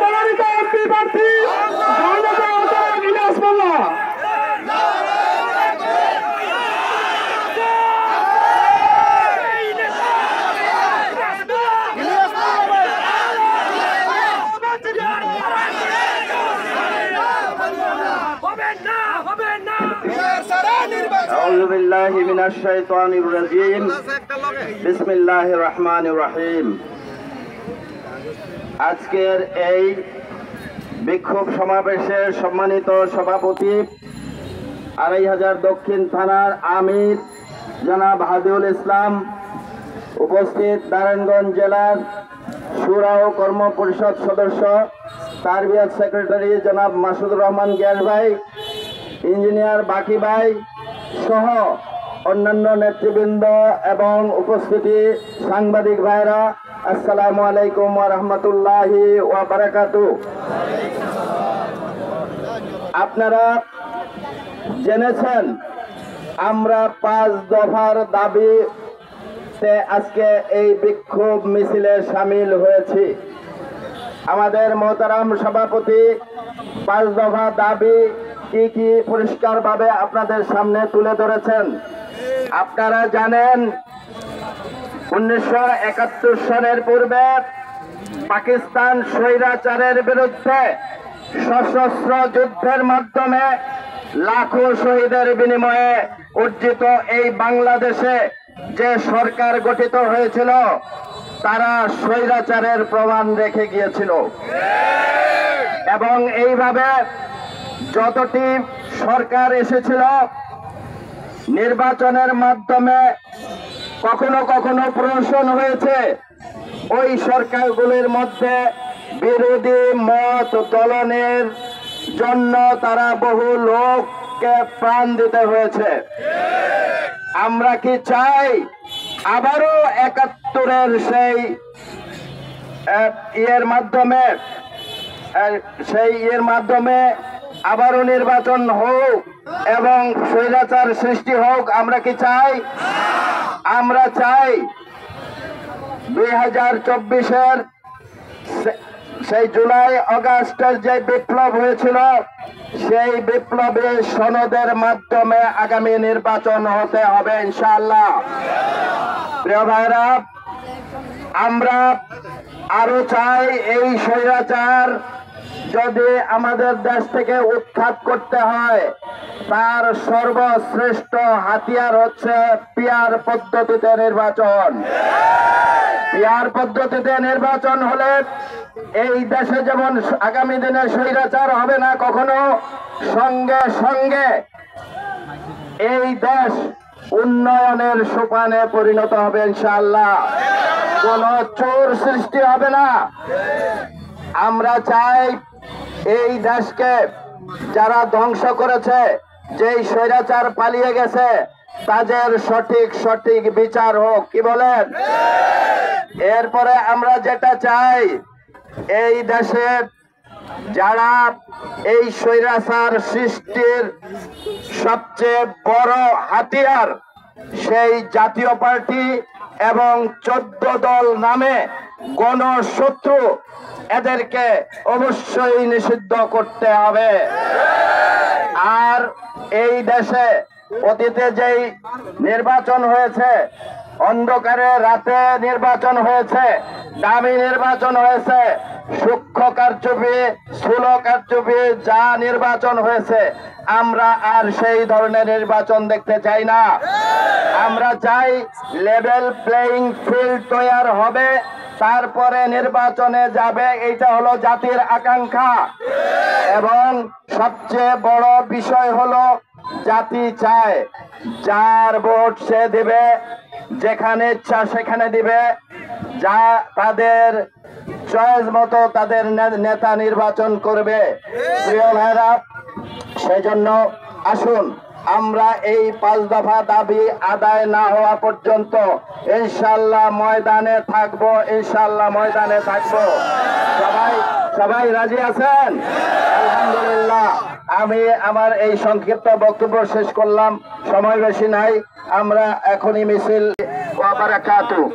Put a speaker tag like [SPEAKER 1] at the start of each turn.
[SPEAKER 1] মনোনীত এমপি প্রার্থী ইলিয়াস মোল্লা।
[SPEAKER 2] আউযু বিল্লাহি মিনাশ শাইতানির রাজীম। বিসমিল্লাহির রহমানির রহিম। আজকের এই বিক্ষোভ সমাবেশের সম্মানিত সভাপতি ২৫০০ দক্ষিণ থানার আমির জনাব হাদিউল ইসলাম, উপস্থিত নারায়ণগঞ্জ জেলার শুরা ও কর্ম পরিষদ সদস্য তারবিয়াত সেক্রেটারি জনাব মাসুদুর রহমান গিয়াস ভাই, ইঞ্জিনিয়ার বাকি ভাই সহ অন্যান্য নেতৃবৃন্দ এবং উপস্থিতি সাংবাদিক ভাইরা, আসসালামু আলাইকুম ওয়া রাহমাতুল্লাহি ওয়া বারাকাতুহু। আপনারা জেনেছেন আমরা ৫ দফার দাবিতে আজকে এই বিক্ষোভ মিছিলে শামিল হয়েছি। আমাদের মোহতারাম সভাপতি ৫ দফা দাবি কি কি পরিষ্কারভাবে আপনাদের সামনে তুলে ধরেছেন। আপনারা জানেন ১৯৭১ সনের পূর্বে পাকিস্তান স্বৈরাচারের বিরুদ্ধে সশস্ত্র যুদ্ধের মাধ্যমে লাখো শহীদের বিনিময়ে অর্জিত এই বাংলাদেশে যে সরকার গঠিত হয়েছিল তারা স্বৈরাচারের প্রমাণ রেখে গিয়েছিল এবং এইভাবে যতটি সরকার এসেছিল নির্বাচনের মাধ্যমে কখনো কখনো প্রহসন হয়েছে। ওই সরকারগুলির মধ্যে বিরোধী মত দলনের জন্য তারা বহু লোককে প্রাণ দিতে হয়েছে। আমরা কি চাই আবারও ৭১-এর সেই ইয়ের মাধ্যমে আবারও নির্বাচন হোক এবং স্বৈরাচার সৃষ্টি হোক? আমরা কি চাই? আমরা চাই ২০২৪-এর সেই জুলাই আগস্টের যে বিপ্লব হয়েছিল সেই বিপ্লবের সনদের মাধ্যমে আগামী নির্বাচন হতে হবে ইনশাআল্লাহ। প্রিয় ভাইরা, আমরা আরো চাই এই স্বৈরাচার যদি আমাদের দেশ থেকে উৎখাত করতে হয় তার সর্বশ্রেষ্ঠ হাতিয়ার হচ্ছে পিয়ার পদ্ধতিতে নির্বাচন। পিয়ার পদ্ধতিতে নির্বাচন হলে এই দেশে যেমন আগামী দিনে স্বৈরাচার হবে না কখনো, সঙ্গে সঙ্গে এই দেশ উন্নয়নের সোপানে পরিণত হবে ইনশাআল্লাহ। কোন চোর সৃষ্টি হবে না। আমরা চাই এই দেশকে যারা ধ্বংস করেছে, যেই স্বৈরাচার পালিয়ে গেছে তাদের সঠিক বিচার হোক। কি বলেন? এরপরে আমরা যেটা চাই, এই দেশে যারা এই স্বৈরাচার সৃষ্টির সবচেয়ে বড় হাতিয়ার সেই জাতীয় পার্টি এবং ১৪ দল নামে গণশত্রু, এদেরকে অবশ্যই নিষিদ্ধ করতে হবে। আর এই দেশে অতীতে যেই নির্বাচন হয়েছে, অন্ধকারে রাতে নির্বাচন হয়েছে, দামি নির্বাচন হয়েছে, সূক্ষ্ম কারচুপি, স্থূল কারচুপি যা নির্বাচন হয়েছে, আমরা আর সেই ধরনের নির্বাচন দেখতে চাই না। আমরা চাই লেভেল প্লেইং ফিল্ড তৈরি হবে, তারপরে নির্বাচনে যাবে। এইটা হলো জাতির আকাঙ্ক্ষা এবং সবচেয়ে বড় বিষয় হলো জাতি চায় যার ভোট সে দিবে, যেখানে ইচ্ছা সেখানে দিবে, যা তাদের চয়েস মতো তাদের নেতা নির্বাচন করবে। প্রিয় ভাইরা, সেজন্য আসুন আমরা এই ৫ দফা দাবি আদায় না হওয়া পর্যন্ত ইনশাআল্লাহ ময়দানে থাকবো। ইনশাআল্লাহ ময়দানে থাকবো। সবাই রাজি আছেন? আলহামদুলিল্লাহ। আমি আমার এই সংক্ষিপ্ত বক্তব্য শেষ করলাম, সময় বেশি নাই। আমরা এখনই মিছিল ওয়া বারাকাতুহু।